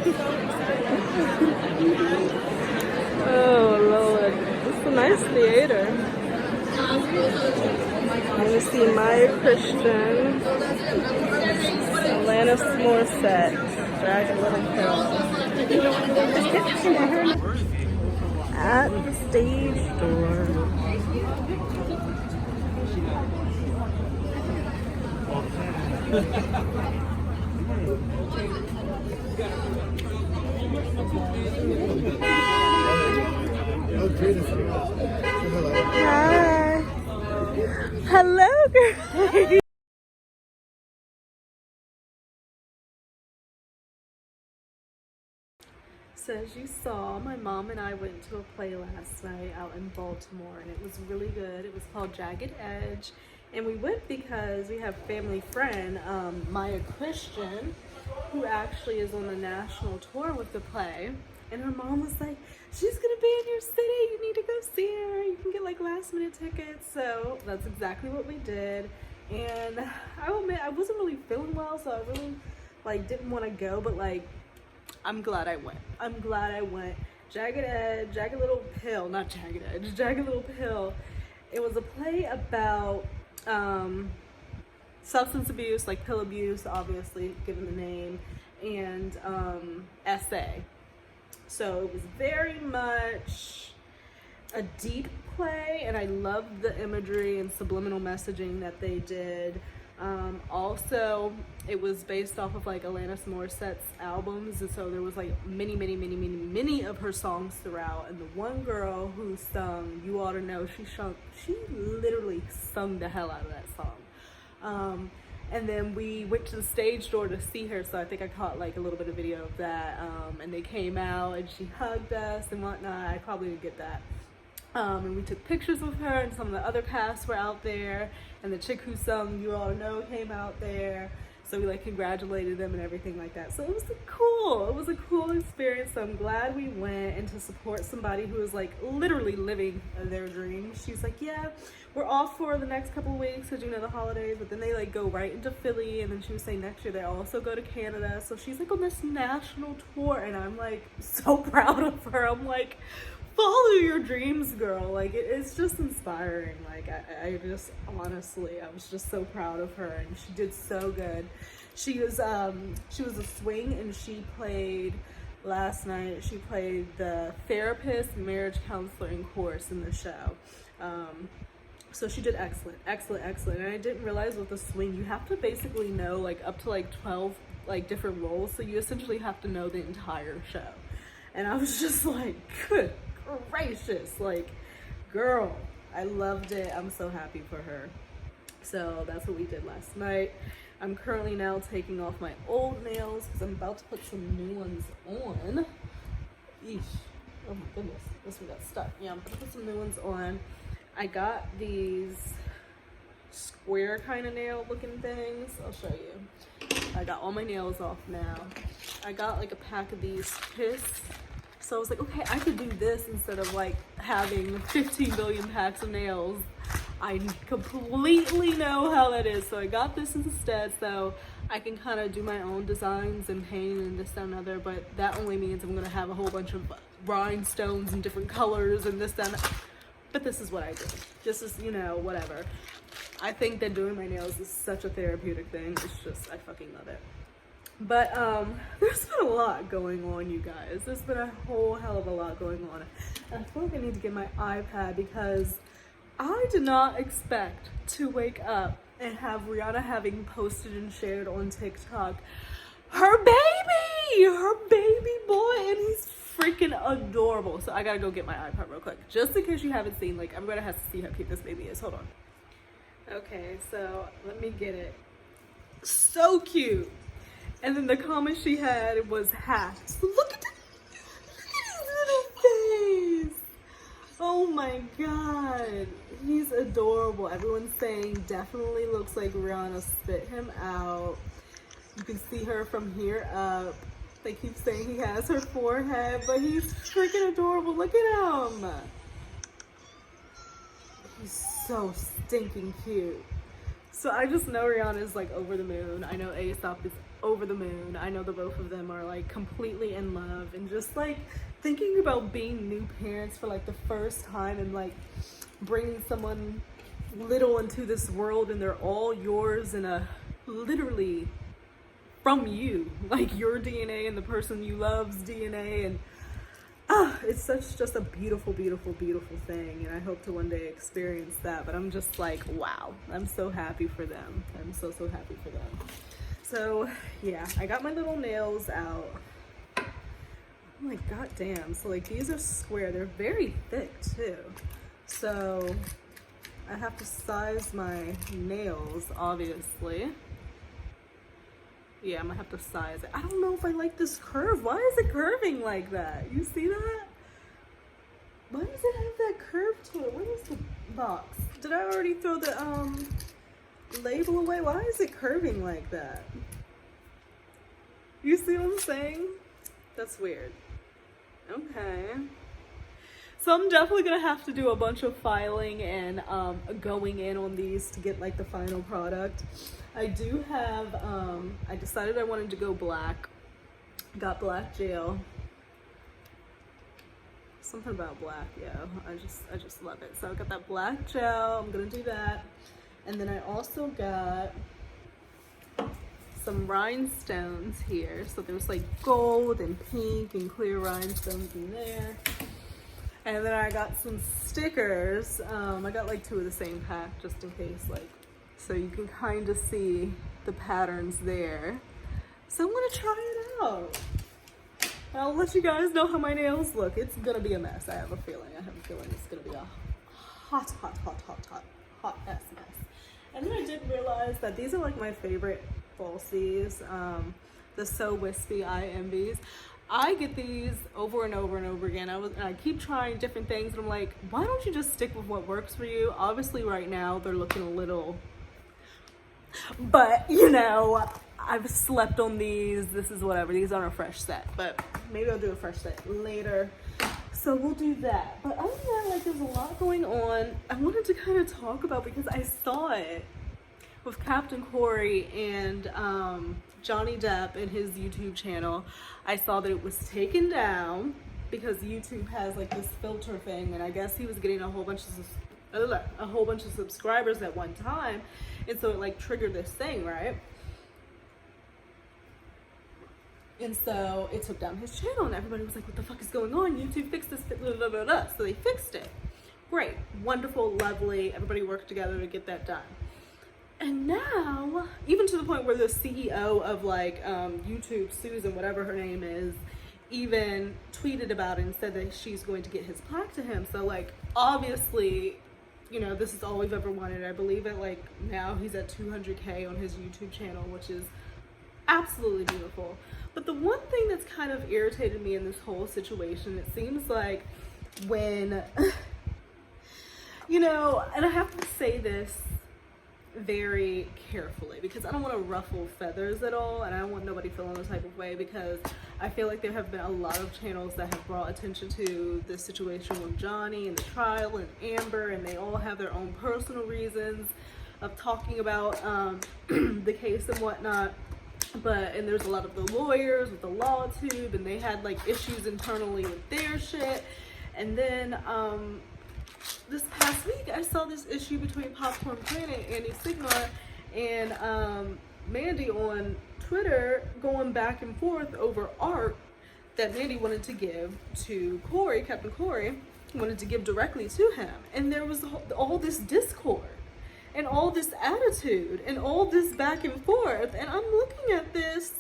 Oh Lord, it's a nice theater. I'm gonna see Maya Christian, Alanis Morissette, Dragon Little Pill. At the stage door. Hi. Hello, girl. So as you saw, my mom and I went to a play last night out in Baltimore, and it was really good. It was called Jagged Edge, and we went because we have family friend Maya Christian, who actually is on the national tour with the play. And her mom was like, she's gonna be in your city, you need to go see her, you can get like last minute tickets. So that's exactly what we did. And I will admit, I wasn't really feeling well, so I really like didn't want to go, but like I'm glad I went. I'm glad I went. Jagged Edge, Jagged Little Pill, not Jagged Edge, Jagged Little Pill. It was a play about substance abuse, like pill abuse, obviously, given the name, and essay. So it was very much a deep play, and I loved the imagery and subliminal messaging that they did. Also, it was based off of like Alanis Morissette's albums, and so there was like many of her songs throughout. And the one girl who sung "You Ought to Know," she literally sung the hell out of that song. And then we went to the stage door to see her, so I think I caught like a little bit of video of that. And they came out and she hugged us and whatnot. I probably didn't get that. And we took pictures with her, and some of the other casts were out there, and the chick who sung "You All Know" came out there, so we like congratulated them and everything like that. So it was a cool experience. So I'm glad we went, and to support somebody who is like literally living their dream. She's like, yeah, we're off for the next couple of weeks because you know the holidays, but then they like go right into Philly, and then she was saying next year they also go to Canada. So she's like on this national tour, and I'm like so proud of her. I'm like, follow your dreams, girl. Like it's just inspiring. Like I just honestly, I was just so proud of her, and she did so good. She was a swing, and she played last night. She played the therapist, marriage counselor in course in the show. So she did excellent. And I didn't realize with the swing, you have to basically know like up to like 12 like different roles. So you essentially have to know the entire show. And I was just like, good gracious, like, girl, I loved it. I'm so happy for her. So that's what we did last night. I'm currently now taking off my old nails because I'm about to put some new ones on. Eesh. Oh my goodness, this one got stuck. Yeah, I'm gonna put some new ones on. I got these square kind of nail looking things. I'll show you. I got all my nails off now. I got like a pack of these Kiss. So I was like, okay, I could do this instead of like having 15 billion packs of nails. I completely know how that is. So I got this instead, so I can kind of do my own designs and paint and this, that, and other. But that only means I'm gonna have a whole bunch of rhinestones and different colors and this, that, and that. But this is what I do. This is, you know, whatever. I think that doing my nails is such a therapeutic thing. It's just, I fucking love it. But there's been a lot going on, you guys. There's been a whole hell of a lot going on. And I feel like I need to get my iPad because I did not expect to wake up and have Rihanna having posted and shared on TikTok her baby boy, and he's freaking adorable. So I gotta go get my iPad real quick. Just in case you haven't seen, like, everybody has to see how cute this baby is. Hold on. Okay, so let me get it. So cute. And then the comment she had was hacked. So look at his little face. Oh my god. He's adorable. Everyone's saying definitely looks like Rihanna spit him out. You can see her from here up. They keep saying he has her forehead, but he's freaking adorable. Look at him. He's so stinking cute. So I just know Rihanna is like over the moon. I know Aesop is over the moon. I know the both of them are like completely in love, and just like thinking about being new parents for like the first time, and like bringing someone little into this world, and they're all yours, and literally from you, like your DNA and the person you love's DNA. And it's such just a beautiful, beautiful, beautiful thing, and I hope to one day experience that. But I'm just like, wow, I'm so happy for them. I'm so happy for them. So yeah, I got my little nails out. I'm like, god damn. So like, these are square, they're very thick too, so I have to size my nails, obviously. Yeah, I'm gonna have to size it. I don't know if I like this curve. Why is it curving like that? You see that? Why does it have that curve to it? What is the box? Did I already throw the label away? Why is it curving like that? You see what I'm saying? That's weird. Okay. So I'm definitely gonna have to do a bunch of filing and going in on these to get like the final product. I do have, I decided I wanted to go black. Got black gel. Something about black, yeah. I just love it. So I got that black gel. I'm gonna do that. And then I also got some rhinestones here. So there's like gold and pink and clear rhinestones in there. And then I got some stickers. I got like 2 of the same pack just in case, like, so you can kind of see the patterns there. So I'm gonna try it out. I'll let you guys know how my nails look. It's gonna be a mess. I have a feeling it's gonna be a hot ass mess. And then I did realize that these are like my favorite falsies, the So Wispy Eye Envies. I get these over and over and over again. I keep trying different things, and I'm like, why don't you just stick with what works for you? Obviously right now they're looking a little, but you know, I've slept on these. This is whatever. These aren't a fresh set, but maybe I'll do a fresh set later. So we'll do that. But other than that, like, there's a lot going on. I wanted to kind of talk about, because I saw it with Captain Corey and Johnny Depp in his YouTube channel. I saw that it was taken down because YouTube has like this filter thing, and I guess he was getting a whole bunch of subscribers at one time, and so it like triggered this thing, right? And so it took down his channel, and everybody was like, what the fuck is going on? YouTube fixed this, blah, blah, blah, blah. So they fixed it. Great, wonderful, lovely. Everybody worked together to get that done. And now, even to the point where the CEO of like YouTube, Susan, whatever her name is, even tweeted about it and said that she's going to get his plaque to him. So like, obviously, you know, this is all we've ever wanted. I believe it, like, now he's at 200K on his YouTube channel, which is absolutely beautiful. But the one thing that's kind of irritated me in this whole situation, it seems like when, you know, and I have to say this very carefully because I don't want to ruffle feathers at all, and I don't want nobody feeling the type of way, because I feel like there have been a lot of channels that have brought attention to this situation with Johnny and the trial and Amber, and they all have their own personal reasons of talking about the case and whatnot. And there's a lot of the lawyers with the law tube, and they had like issues internally with their shit. And then this past week I saw this issue between Popcorn Planet, Andy Sigmar, and Mandy on Twitter, going back and forth over art that Mandy wanted to give to Corey, Captain Corey, wanted to give directly to him. And there was all this discord and all this attitude and all this back and forth, and I'm looking at this,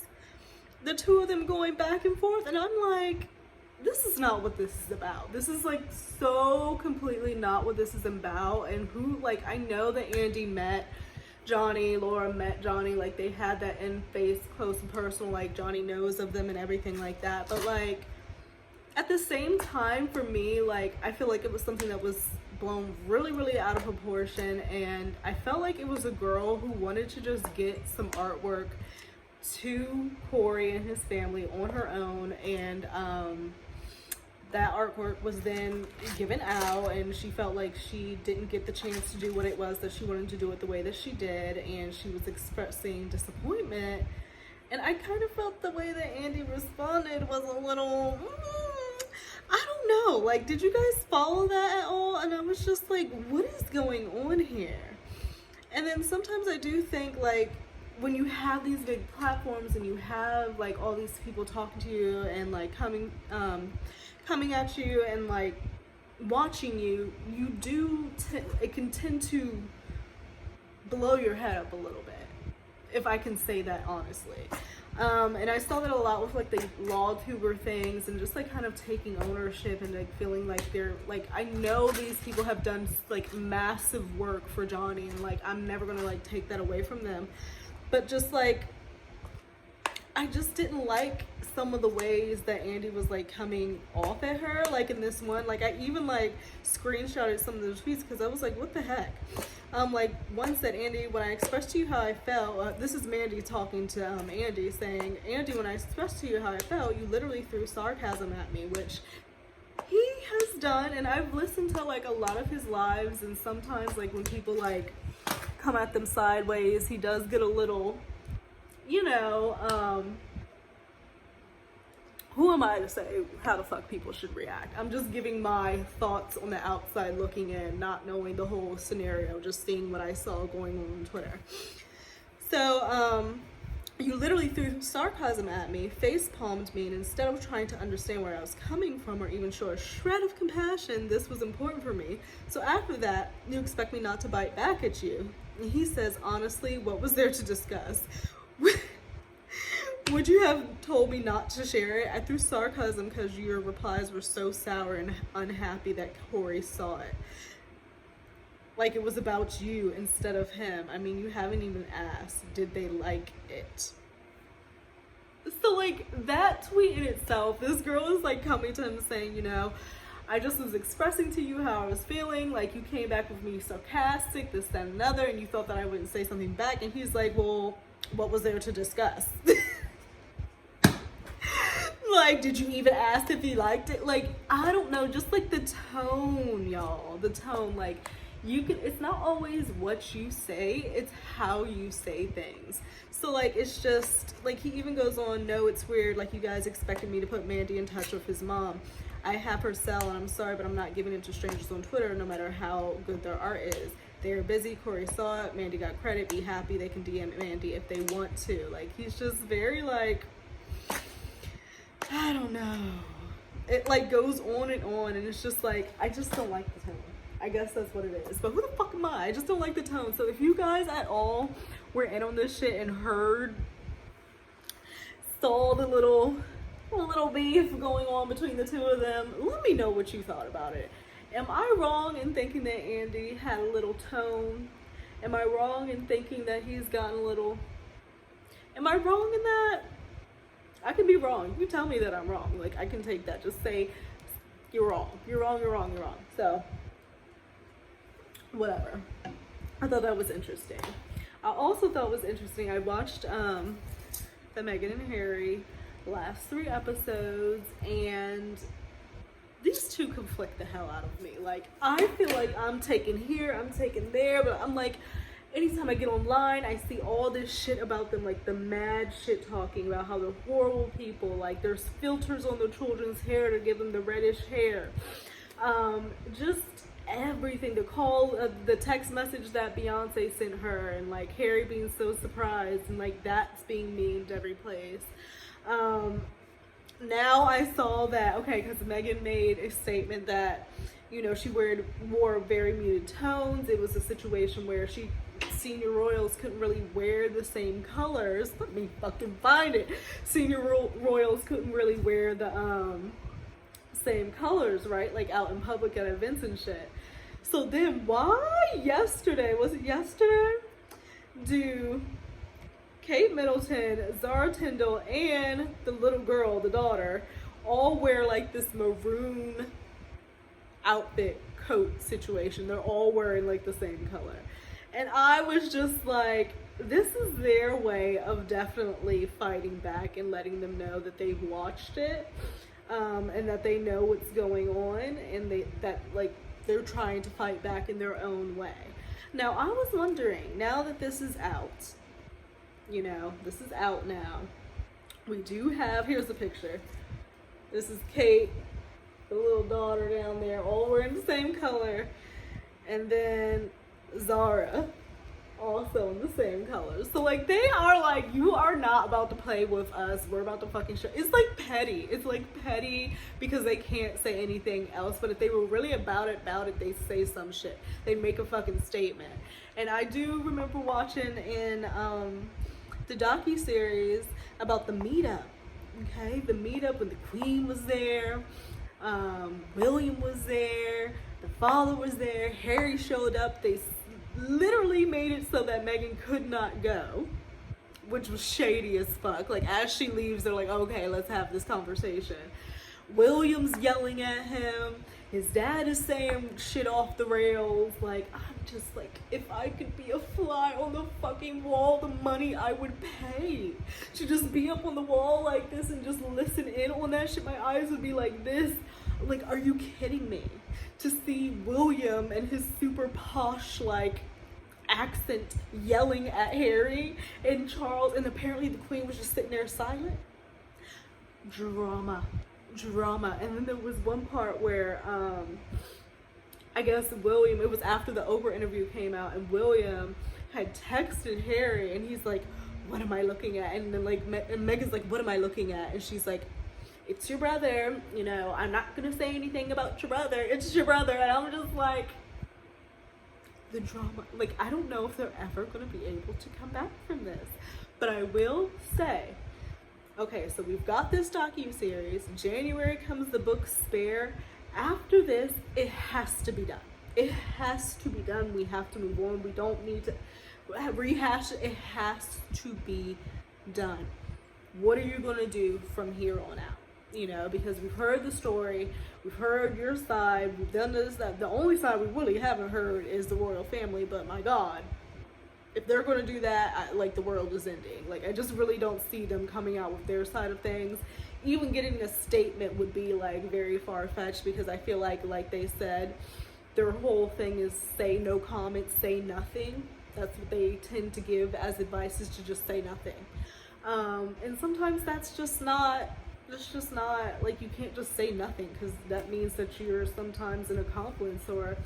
the two of them going back and forth, and I'm like, this is not what this is about. This is like so completely not what this is about. And who, like, I know that Andy met Johnny, Laura met Johnny, like they had that in-face, close and personal, like Johnny knows of them and everything like that. But like at the same time, for me, like I feel like it was something that was blown really, really out of proportion, and I felt like it was a girl who wanted to just get some artwork to Corey and his family on her own, and that artwork was then given out, and she felt like she didn't get the chance to do what it was that she wanted to do it the way that she did, and she was expressing disappointment And I kind of felt the way that Andy responded was a little, I don't know. Like, did you guys follow that at all? And I was just like, what is going on here? And then sometimes I do think, like, when you have these big platforms and you have like all these people talking to you and like coming at you and like watching you, it can tend to blow your head up a little bit, if I can say that honestly. And I saw that a lot with like the law tuber things and just like kind of taking ownership and like feeling like they're like, I know these people have done like massive work for Johnny and like I'm never gonna like take that away from them, but just like I just didn't like some of the ways that Andy was like coming off at her, like in this one. Like I even like screenshotted some of those tweets because I was like, what the heck? Like one said, Andy, when I expressed to you how I felt, this is Mandy talking to Andy, saying, Andy, when I expressed to you how I felt, you literally threw sarcasm at me, which he has done. And I've listened to like a lot of his lives, and sometimes like when people like come at them sideways, he does get a little, you know, who am I to say how the fuck people should react? I'm just giving my thoughts on the outside looking in, not knowing the whole scenario, just seeing what I saw going on Twitter. So, you literally threw sarcasm at me, face palmed me, and instead of trying to understand where I was coming from or even show a shred of compassion, this was important for me. So after that, you expect me not to bite back at you. And he says, honestly, what was there to discuss? Would you have told me not to share it? I threw sarcasm because your replies were so sour and unhappy that Corey saw it. Like it was about you instead of him. I mean, you haven't even asked, did they like it? So like that tweet in itself, this girl is like coming to him saying, you know, I just was expressing to you how I was feeling. Like you came back with me sarcastic, this, that, and another, and you thought that I wouldn't say something back. And he's like, well, what was there to discuss? Like, did you even ask if he liked it? Like, I don't know, just like the tone, y'all, the tone, like you can, it's not always what you say, it's how you say things. So like, it's just like, he even goes on, no, it's weird, like you guys expected me to put Mandy in touch with his mom. I have her cell and I'm sorry, but I'm not giving it to strangers on Twitter, no matter how good their art is. They're busy, Corey saw it, Mandy got credit, be happy, they can DM Mandy if they want to. Like, he's just very like, I don't know. It like goes on and it's just like, I just don't like the tone. I guess that's what it is. But who the fuck am I? I just don't like the tone. So if you guys at all were in on this shit and saw the little beef going on between the two of them, let me know what you thought about it. Am I wrong in thinking that Andy had a little tone? Am I wrong in thinking that he's gotten a little... Am I wrong in that? I can be wrong. You tell me that I'm wrong. Like, I can take that. Just say, you're wrong. You're wrong, you're wrong, you're wrong. So, whatever. I thought that was interesting. I also thought it was interesting, I watched the Meghan and Harry last 3 episodes, and these two conflict the hell out of me. Like, I feel like I'm taken here, I'm taken there, but I'm like, anytime I get online, I see all this shit about them, like the mad shit talking about how they're horrible people, like there's filters on their children's hair to give them the reddish hair. Just everything, the text message that Beyonce sent her, and like Harry being so surprised, and like that's being memed every place. Now I saw that, okay, because Meghan made a statement that, you know, she wore very muted tones. It was a situation where senior royals couldn't really wear the same colors. Let me fucking find it. Senior royals couldn't really wear the same colors, right? Like out in public at events and shit. So then why was it yesterday? Do Kate Middleton, Zara Tindall, and the little girl, the daughter, all wear like this maroon outfit coat situation. They're all wearing like the same color. And I was just like, this is their way of definitely fighting back and letting them know that they've watched it, and that they know what's going on, and they're trying to fight back in their own way. Now, I was wondering, now that this is out, you know, this is out now, We do have, here's the picture. This is Kate, the little daughter down there, all wearing the same color. And then Zara, also in the same colors. So like they are like, you are not about to play with us, we're about to fucking show. It's like petty. It's like petty because they can't say anything else, but if they were really about it, they say some shit. They make a fucking statement. And I do remember watching in the docu-series about the meetup. Okay, the meetup when the Queen was there, William was there, the father was there, Harry showed up. They literally made it so that Meghan could not go, which was shady as fuck. Like as she leaves, they're like, okay, let's have this conversation. William's yelling at him. His dad is saying shit off the rails. Like, I'm just like, if I could be a fly on the fucking wall, the money I would pay to just be up on the wall like this and just listen in on that shit. My eyes would be like this. Like, are you kidding me? To see William and his super posh, like, accent yelling at Harry and Charles, and apparently the Queen was just sitting there silent. Drama. And then there was one part where I guess William, it was after the Oprah interview came out, and William had texted Harry and he's like, what am I looking at? And then like and Meghan's like, what am I looking at? And she's like, it's your brother, you know, I'm not gonna say anything about your brother, it's your brother. And I'm just like, the drama, like I don't know if they're ever gonna be able to come back from this. But I will say, okay, so we've got this docu-series. January comes the book Spare. After this, it has to be done. It has to be done. We have to move on. We don't need to rehash it. It has to be done. What are you going to do from here on out? You know, because we've heard the story. We've heard your side. We've done this, that. The only side we really haven't heard is the royal family. But my God, if they're going to do that, like the world is ending. Like I just really don't see them coming out with their side of things. Even getting a statement would be like very far-fetched, because I feel like they said, their whole thing is say no comment, say nothing. That's what they tend to give as advice, is to just say nothing. And sometimes that's just not, like, you can't just say nothing, because that means that you're sometimes an accomplice or,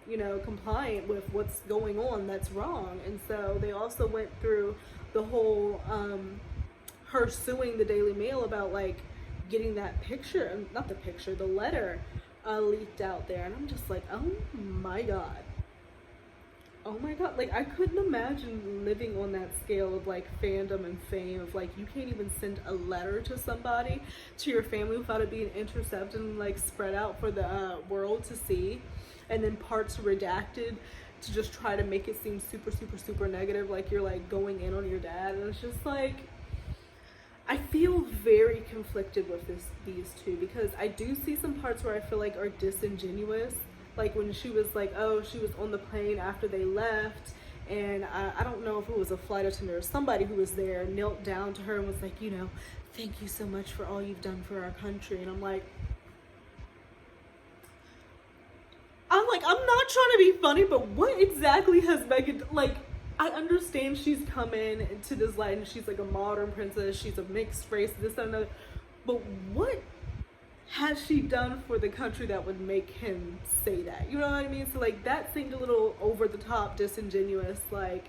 you know, compliant with what's going on that's wrong. And so they also went through the whole her suing the Daily Mail about like getting that picture, not the picture, the letter leaked out there. And I'm just like, oh my God, like I couldn't imagine living on that scale of like fandom and fame, of like you can't even send a letter to somebody, to your family, without it being intercepted and like spread out for the world to see, and then parts redacted to just try to make it seem super negative, like you're like going in on your dad. And it's just like, I feel very conflicted with these two, because I do see some parts where I feel like are disingenuous, like when she was like, oh, she was on the plane after they left, and I don't know if it was a flight attendant or somebody who was there, knelt down to her and was like, you know, thank you so much for all you've done for our country. And I'm like, I'm not trying to be funny, but what exactly has Meghan, like, I understand she's come in to this light and she's like a modern princess, she's a mixed race, this and that, but what has she done for the country that would make him say that? You know what I mean? So like that seemed a little over the top, disingenuous, like.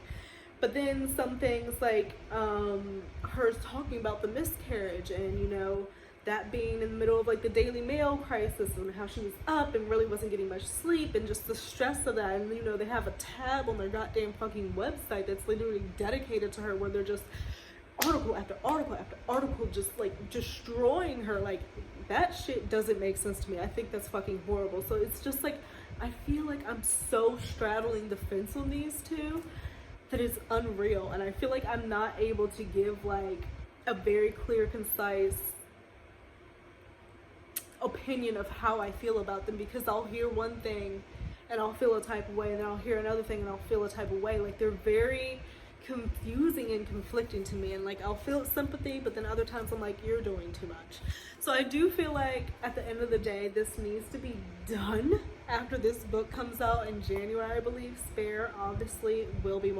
But then some things like her talking about the miscarriage, and you know, that being in the middle of like the Daily Mail crisis, and how she was up and really wasn't getting much sleep, and just the stress of that. And you know, they have a tab on their goddamn fucking website that's literally dedicated to her, where they're just article after article after article just like destroying her. Like that shit doesn't make sense to me. I think that's fucking horrible. So it's just like, I feel like I'm so straddling the fence on these two that is unreal. And I feel like I'm not able to give like a very clear, concise opinion of how I feel about them, because I'll hear one thing and I'll feel a type of way, and then I'll hear another thing and I'll feel a type of way. Like they're very confusing and conflicting to me, and like I'll feel sympathy, but then other times I'm like, you're doing too much. So I do feel like at the end of the day, this needs to be done after this book comes out in January, I believe. Spare, obviously, will be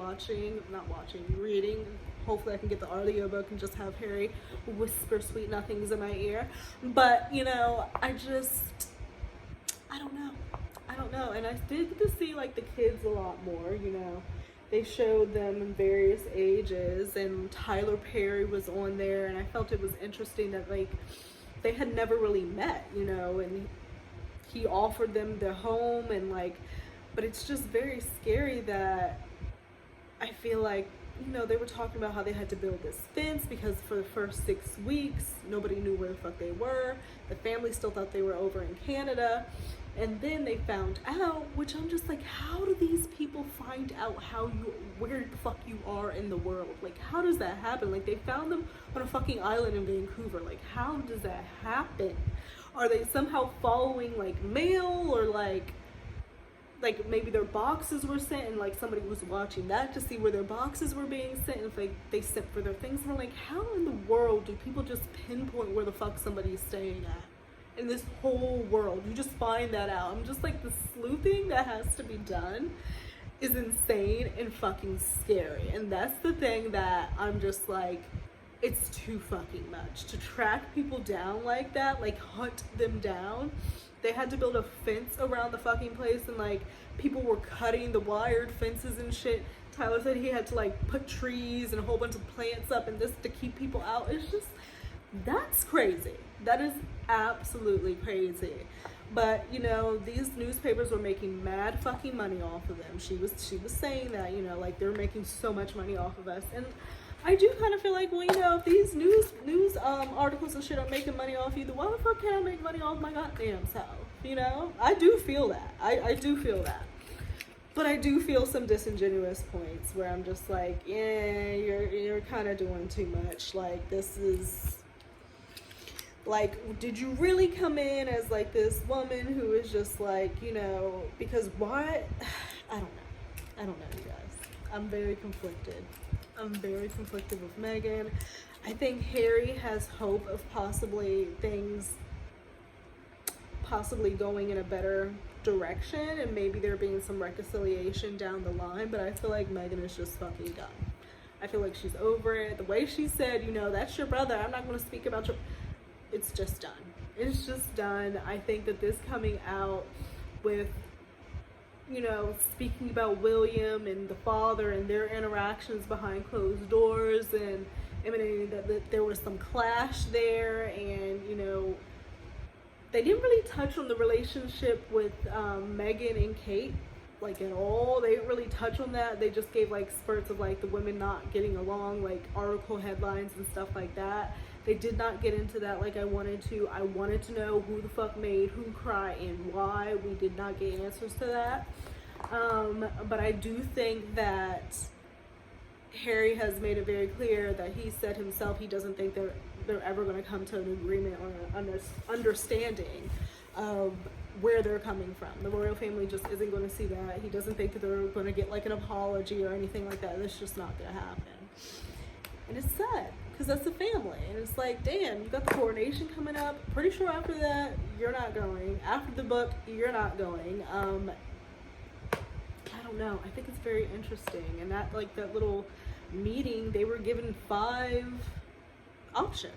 reading. hopefully I can get the audiobook and just have Harry whisper sweet nothings in my ear. But, you know, I don't know. I don't know. And I did get to see, like, the kids a lot more, you know. They showed them in various ages, and Tyler Perry was on there, and I felt it was interesting that, like, they had never really met, you know, and he offered them their home, and, like, but it's just very scary that I feel like, you know, they were talking about how they had to build this fence because for the first 6 weeks, nobody knew where the fuck they were. The family still thought they were over in Canada. And then they found out, which I'm just like, how do these people find out where the fuck you are in the world? Like, how does that happen? Like, they found them on a fucking island in Vancouver. Like, how does that happen? Are they somehow following, like, mail, or like maybe their boxes were sent and, like, somebody was watching that to see where their boxes were being sent, and if, like, they sent for their things? And I'm like, how in the world do people just pinpoint where the fuck somebody's staying at? In this whole world, you just find that out. I'm just like, the sleuthing that has to be done is insane and fucking scary. And that's the thing that I'm just like, it's too fucking much to track people down like that, like hunt them down. They had to build a fence around the fucking place, and like people were cutting the wired fences and shit. Tyler said he had to like put trees and a whole bunch of plants up and this to keep people out. It's just, that's crazy. That is absolutely crazy. But, you know, these newspapers were making mad fucking money off of them. She was saying that, you know, like, they're making so much money off of us. And I do kind of feel like, well, you know, if these news articles and shit are making money off you, then why the fuck can't I make money off my goddamn self? You know? I do feel that. I do feel that. But I do feel some disingenuous points where I'm just like, yeah, you're kind of doing too much. Like, this is... Like, did you really come in as, like, this woman who is just, like, you know, because why? I don't know, you guys. I'm very conflicted. I'm very conflicted with Meghan. I think Harry has hope of possibly things going in a better direction, and maybe there being some reconciliation down the line, but I feel like Meghan is just fucking done. I feel like she's over it. The way she said, you know, that's your brother, I'm not going to speak about your... It's just done. It's just done. I think that this coming out with, you know, speaking about William and the father and their interactions behind closed doors, and emanating that there was some clash there, and, you know, they didn't really touch on the relationship with Meghan and Kate, like, at all. They didn't really touch on that. They just gave, like, spurts of, like, the women not getting along, like, article headlines and stuff like that. They did not get into that like I wanted to. I wanted to know who the fuck made who cry and why. We did not get answers to that. But I do think that Harry has made it very clear that he said himself he doesn't think they're ever going to come to an agreement or an understanding of where they're coming from. The royal family just isn't going to see that. He doesn't think that they're going to get like an apology or anything like that. That's just not going to happen. And it's sad, because that's the family. And it's like, damn, you got the coronation coming up. Pretty sure after that, you're not going. After the book, you're not going. I don't know. I think it's very interesting. And that, like, that little meeting, they were given 5 options.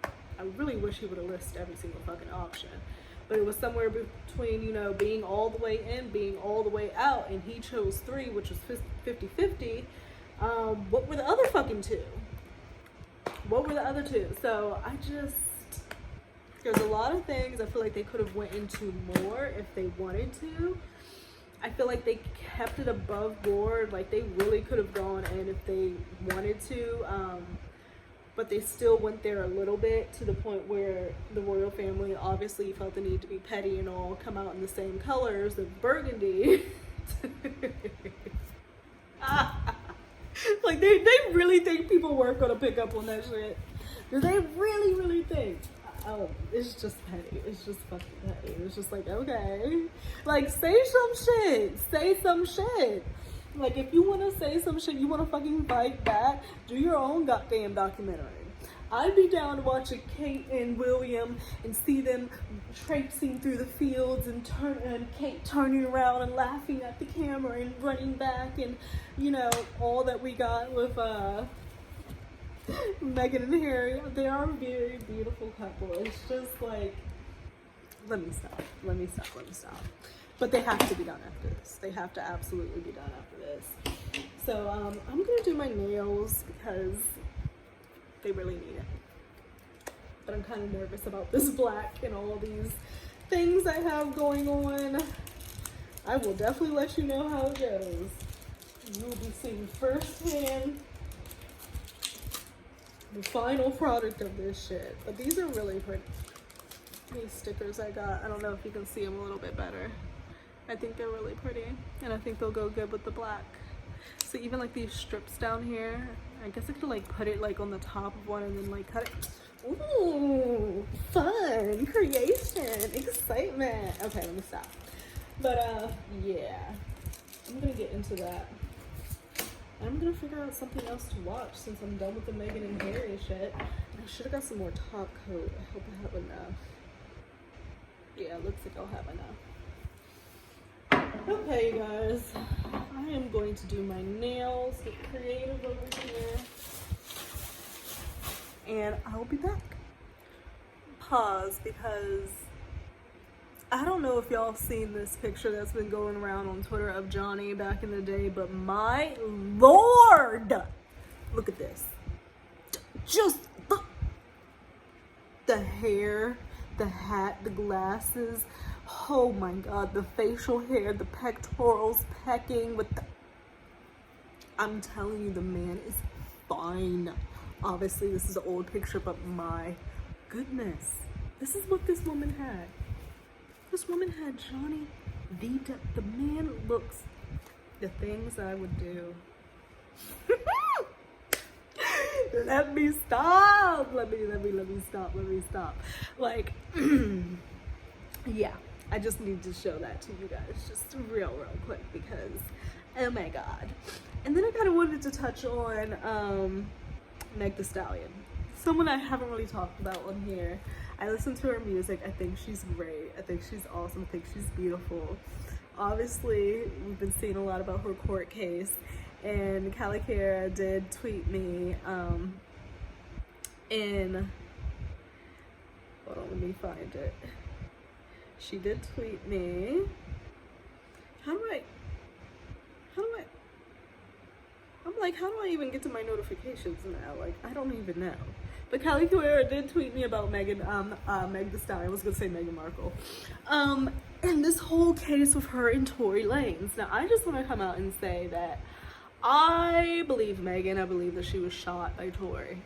I really wish he would have listed every single fucking option. But it was somewhere between, you know, being all the way in, being all the way out. And he chose 3, which was 50-50. What were the other fucking 2? What were the other 2? So there's a lot of things I feel like they could have went into more if they wanted to. I feel like they kept it above board. Like, they really could have gone in if they wanted to. But they still went there a little bit, to the point where the royal family obviously felt the need to be petty and all come out in the same colors of burgundy. Like, they really think people weren't going to pick up on that shit. Do they really think? Oh, it's just petty. It's just fucking petty. It's just like, okay. Like, say some shit. Say some shit. Like, if you want to say some shit, you want to fucking fight back, do your own goddamn documentary. I'd be down to watch Kate and William and see them traipsing through the fields and Kate turning around and laughing at the camera and running back, and, you know, all that we got with Meghan and Harry, they are a very beautiful couple. It's just like, let me stop. But they have to be done after this. They have to absolutely be done after this. So I'm gonna do my nails because they really need it. But I'm kind of nervous about this black and all these things I have going on. I will definitely let you know how it goes. You will be seeing firsthand the final product of this shit. But these are really pretty. These stickers I got, I don't know if you can see them a little bit better. I think they're really pretty, and I think they'll go good with the black. So even like these strips down here, I guess I could like put it like on the top of one and then like cut it. Ooh, fun, creation, excitement. Okay, let me stop. But yeah, I'm gonna get into that. I'm gonna figure out something else to watch since I'm done with the Meghan and Harry shit. I should have got some more top coat. I hope I have enough. Yeah, looks like I'll have enough. Okay, you guys, I am going to do my nails, get creative over here, and I'll be back. Pause, because I don't know if y'all seen this picture that's been going around on Twitter of Johnny back in the day, but my Lord, look at this. Just the hair, the hat, the glasses. Oh my God, the facial hair, the pectorals pecking with the... I'm telling you, the man is fine. Obviously, this is an old picture, but my goodness. This is what this woman had. This woman had Johnny the man looks the things that I would do. Let me stop. Let me stop. Like, yeah, I just need to show that to you guys just real quick because, oh my God. And then I kind of wanted to touch on Meg Thee Stallion, someone I haven't really talked about on here. I listen to her music. I think she's great. I think she's awesome. I think she's beautiful. Obviously, we've been seeing a lot about her court case, and Callie Cara did tweet me hold on, let me find it. She did tweet me. How do I even get to my notifications now? Like, I don't even know. But Callie Cara did tweet me about Meg Thee Stallion. I was gonna say Meghan Markle. And this whole case with her and Tory Lanez. Now, I just want to come out and say that I believe Meghan. I believe that she was shot by Tory.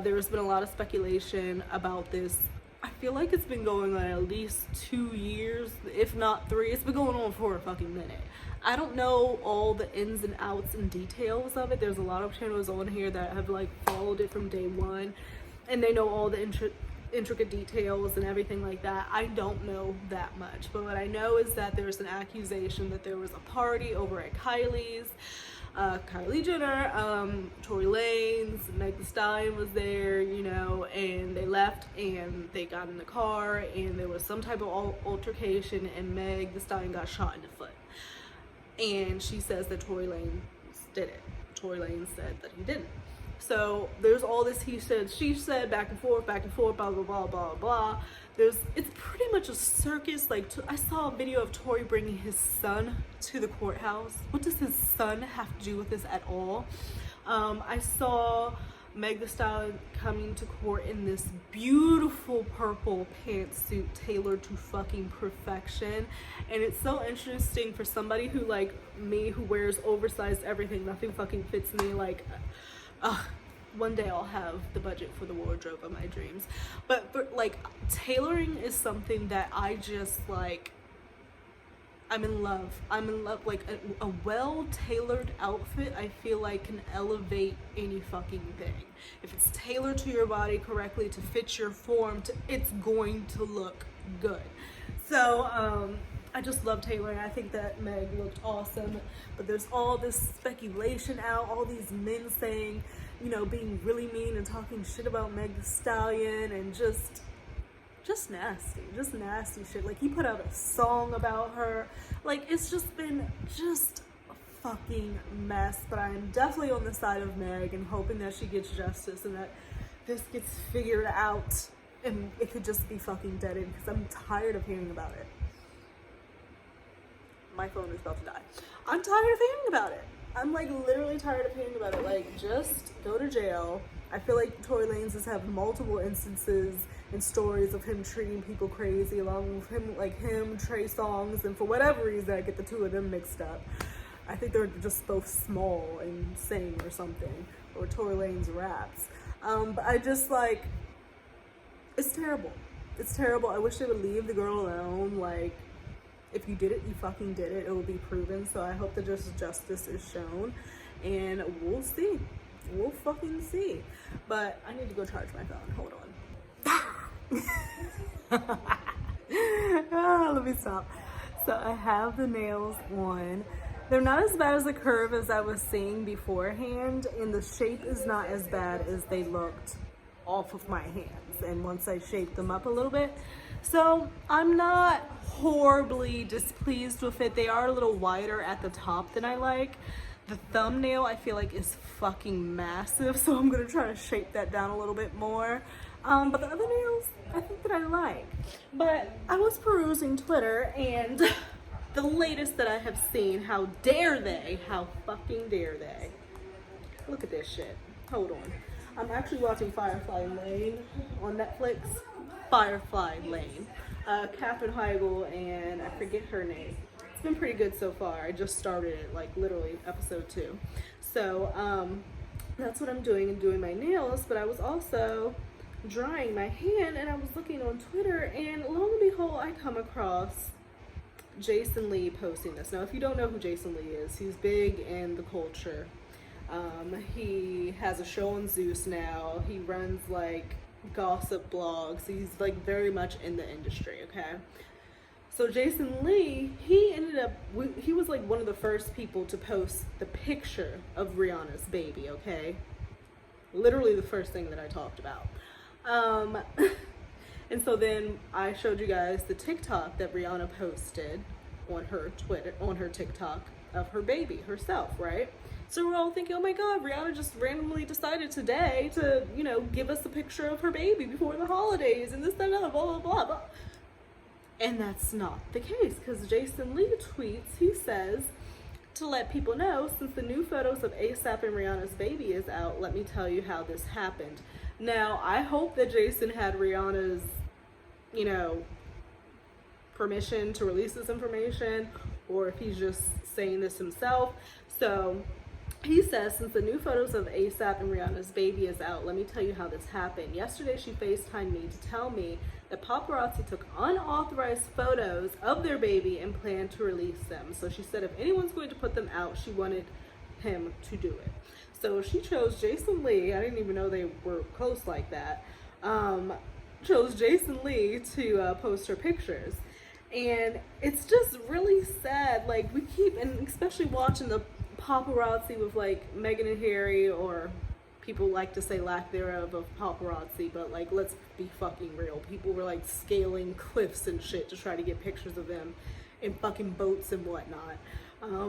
There's been a lot of speculation about this. I feel like it's been going on at least 2 years, if not 3. It's been going on for a fucking minute. I don't know all the ins and outs and details of it. There's a lot of channels on here that have like followed it from day one, and they know all the intricate details and everything like that. I don't know that much, but what I know is that there's an accusation that there was a party over at Kylie's. Kylie Jenner, Tory Lanez, Meg Thee Stallion was there, you know, and they left and they got in the car and there was some type of altercation and Meg Thee Stallion got shot in the foot. And she says that Tory Lanez did it. Tory Lanez said that he didn't. So there's all this he said, she said, back and forth, blah, blah, blah, blah, blah. It's pretty much a circus. Like, I saw a video of Tory bringing his son to the courthouse. What does his son have to do with this at all? I saw Meg Thee Stallion coming to court in this beautiful purple pantsuit tailored to fucking perfection. And it's so interesting for somebody who, like me, who wears oversized everything, nothing fucking fits me, like, one day I'll have the budget for the wardrobe of my dreams. But like, tailoring is something that I just like, I'm in love. Like a well-tailored outfit, I feel like can elevate any fucking thing. If it's tailored to your body correctly, to fit your form, it's going to look good. So I just love tailoring. I think that Meg looked awesome, but there's all this speculation out, all these men saying, you know, being really mean and talking shit about Meg Thee Stallion, and just nasty shit. Like, he put out a song about her. Like, it's just been just fucking mess. But I am definitely on the side of Meg and hoping that she gets justice and that this gets figured out and it could just be fucking deaded, because I'm tired of hearing about it. My phone is about to die. I'm tired of hearing about it. I'm like literally tired of hearing about it. Like, just go to jail. I feel like Tory Lanez has had multiple instances and stories of him treating people crazy, along with him, Trey Songz, and for whatever reason I get the two of them mixed up. I think they're just both small and sing or something, or Tory Lanez raps. But I just like, it's terrible. It's terrible. I wish they would leave the girl alone. Like, if you did it, you fucking did it. It will be proven. So I hope that justice is shown, and we'll see. We'll fucking see. But I need to go charge my phone. Hold on. Let me stop. So I have the nails on. They're not as bad as the curve as I was seeing beforehand, and the shape is not as bad as they looked off of my hands, and once I shaped them up a little bit. So I'm not horribly displeased with it. They are a little wider at the top than I like. The thumbnail I feel like is fucking massive, so I'm gonna try to shape that down a little bit more. But the other nails I think that I like. But I was perusing Twitter, and the latest that I have seen, how dare they, how fucking dare they. Look at this shit. Hold on. I'm actually watching Firefly Lane on Netflix. Firefly Lane. Katherine Heigl and I forget her name. It's been pretty good so far. I just started it, like literally episode 2. So that's what I'm doing, and doing my nails. But I was also drying my hand, and I was looking on Twitter, and lo and behold, I come across Jason Lee posting this. Now, if you don't know who Jason Lee is, he's big in the culture. He has a show on Zeus now. He runs like gossip blogs. He's like very much in the industry, okay? So Jason Lee, he was like one of the first people to post the picture of Rihanna's baby, okay? Literally the first thing that I talked about. And so then I showed you guys the TikTok that Rihanna posted on her TikTok of her baby herself, right? So we're all thinking, oh my God, Rihanna just randomly decided today to, give us a picture of her baby before the holidays and this, that, and that, blah, blah, blah, blah. And that's not the case, because Jason Lee tweets, he says, to let people know, since the new photos of ASAP and Rihanna's baby is out, let me tell you how this happened. Now, I hope that Jason had Rihanna's, permission to release this information, or if he's just saying this himself. So he says, since the new photos of ASAP and Rihanna's baby is out, let me tell you how this happened. Yesterday, she FaceTimed me to tell me that paparazzi took unauthorized photos of their baby and planned to release them. So she said if anyone's going to put them out, she wanted him to do it. So she chose Jason Lee. I didn't even know they were close like that. Chose Jason Lee to post her pictures. And it's just really sad. Like, we keep, and especially watching the paparazzi with like Meghan and Harry, or people like to say lack thereof of paparazzi, but like, let's be fucking real. People were like scaling cliffs and shit to try to get pictures of them in fucking boats and whatnot.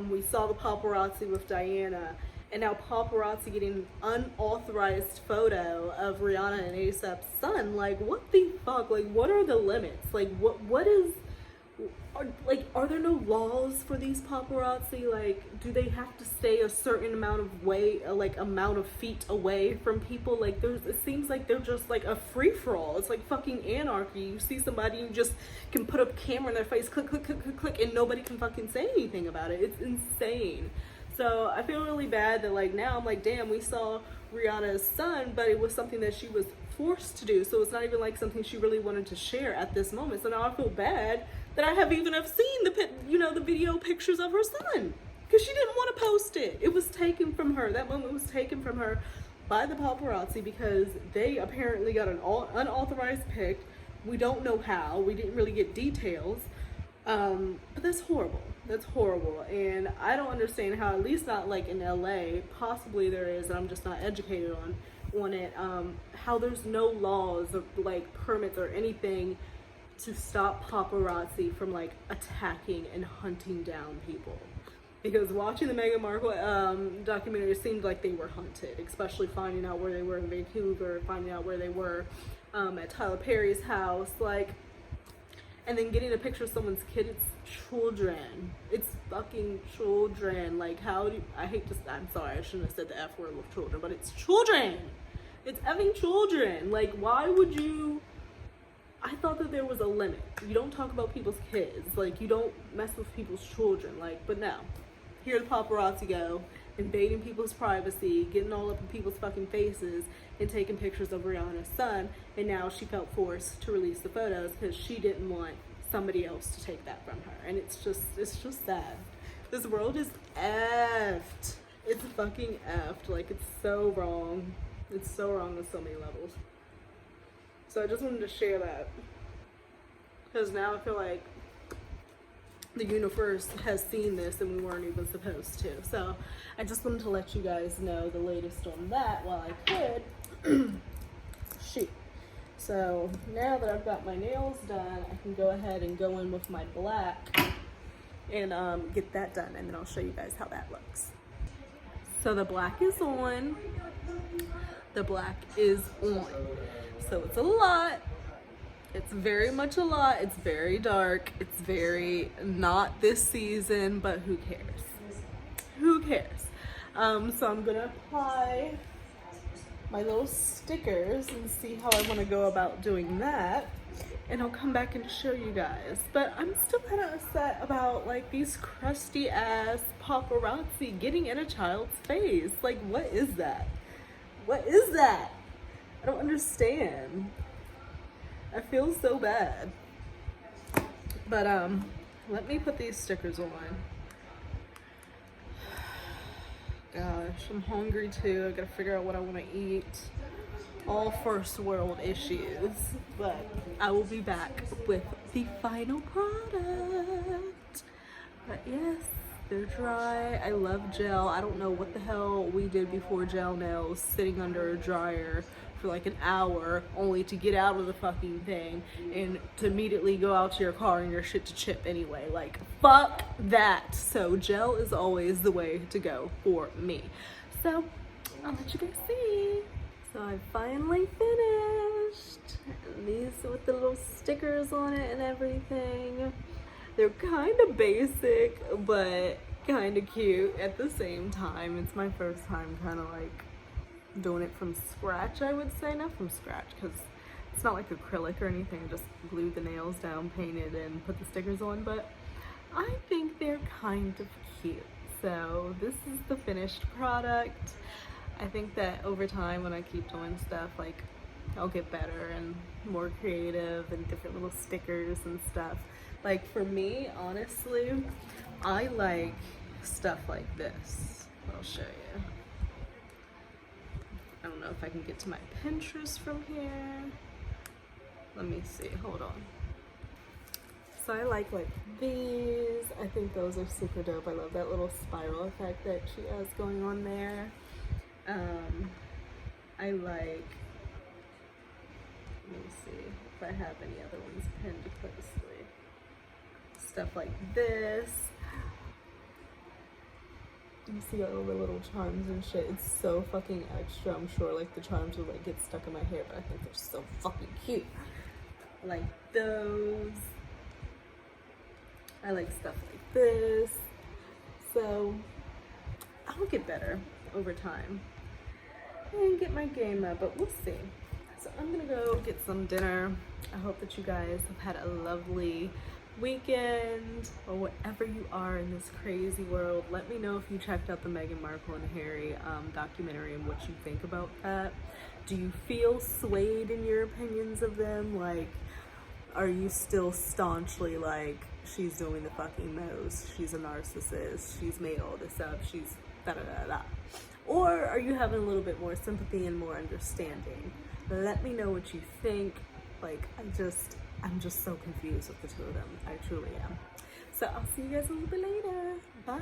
We saw the paparazzi with Diana, and now paparazzi getting an unauthorized photo of Rihanna and ASAP's son. Like, what the fuck? Like, what are the limits? Like, what is, are there no laws for these paparazzi? Like, do they have to stay a certain amount of feet away from people? Like, it seems like they're just like a free-for-all. It's like fucking anarchy. You see somebody, you just can put a camera in their face, click, click, click, click, click, and nobody can fucking say anything about it. It's insane. So I feel really bad that like now I'm like, damn, we saw Rihanna's son, but it was something that she was forced to do. So it's not even like something she really wanted to share at this moment. So now I feel bad that I have seen the video pictures of her son, because she didn't want to post it. It was taken from her. That moment was taken from her by the paparazzi, because they apparently got an unauthorized pic. We don't know how. We didn't really get details. But that's horrible. That's horrible. And I don't understand how, at least not like in LA, possibly there is, and I'm just not educated on it, how there's no laws or like permits or anything to stop paparazzi from like attacking and hunting down people. Because watching the Meghan Markle documentary, it seemed like they were hunted, especially finding out where they were in Vancouver, finding out where they were at Tyler Perry's house, like, and then getting a picture of someone's kid. It's children. It's fucking children. Like, how do you, I'm sorry, I shouldn't have said the F word with children, but it's children. It's effing children. Like, why would you? I thought that there was a limit. You don't talk about people's kids. Like, you don't mess with people's children. Like, but no. Here the paparazzi go, invading people's privacy, getting all up in people's fucking faces, and taking pictures of Rihanna's son. And now she felt forced to release the photos because she didn't want somebody else to take that from her. And it's just sad. This world is effed. It's fucking effed. Like, it's so wrong. It's so wrong on so many levels. So I just wanted to share that, because now I feel like the universe has seen this and we weren't even supposed to. So I just wanted to let you guys know the latest on that while I could. Shoot. So now that I've got my nails done, I can go ahead and go in with my black and get that done, and then I'll show you guys how that looks. So the black is on. The black is on. So it's a lot. It's very much a lot. It's very dark. It's very not this season, but who cares? Who cares? So I'm gonna apply my little stickers and see how I want to go about doing that, and I'll come back and show you guys. But I'm still kind of upset about like these crusty ass paparazzi getting in a child's face. Like, what is that? What is that? I don't understand. I feel so bad. But let me put these stickers on. Gosh, I'm hungry too. I gotta figure out what I want to eat. All first world issues. But I will be back with the final product. But yes, they're dry. I love gel. I don't know what the hell we did before gel nails, sitting under a dryer for like an hour only to get out of the fucking thing and to immediately go out to your car and your shit to chip anyway. Like, fuck that. So gel is always the way to go for me. So I'll let you guys see. So I finally finished. And these with the little stickers on it and everything. They're kind of basic, but kind of cute at the same time. It's my first time kind of like doing it from scratch, I would say. Not from scratch, because it's not like acrylic or anything. Just glued the nails down, painted, and put the stickers on. But I think they're kind of cute. So this is the finished product. I think that over time, when I keep doing stuff, like, I'll get better and more creative and different little stickers and stuff. Like, for me, honestly, I like stuff like this. I'll show you. I don't know if I can get to my Pinterest from here. Let me see, hold on. So I like these. I think those are super dope. I love that little spiral effect that she has going on there. I like, let me see if I have any other ones pinned closely. Stuff like this. You see all the little charms and shit. It's so fucking extra. I'm sure like the charms will like get stuck in my hair, but I think they're so fucking cute. I like those. I like stuff like this. So I'll get better over time and get my game up, but we'll see. So I'm gonna go get some dinner. I hope that you guys have had a lovely weekend, or whatever you are in this crazy world. Let me know if you checked out the Meghan Markle and Harry documentary and what you think about that. Do you feel swayed in your opinions of them? Like, are you still staunchly like, she's doing the fucking most, she's a narcissist, she's made all this up, she's da da da da? Or are you having a little bit more sympathy and more understanding? Let me know what you think. Like, I'm just so confused with the two of them. I truly am. So I'll see you guys a little bit later. Bye.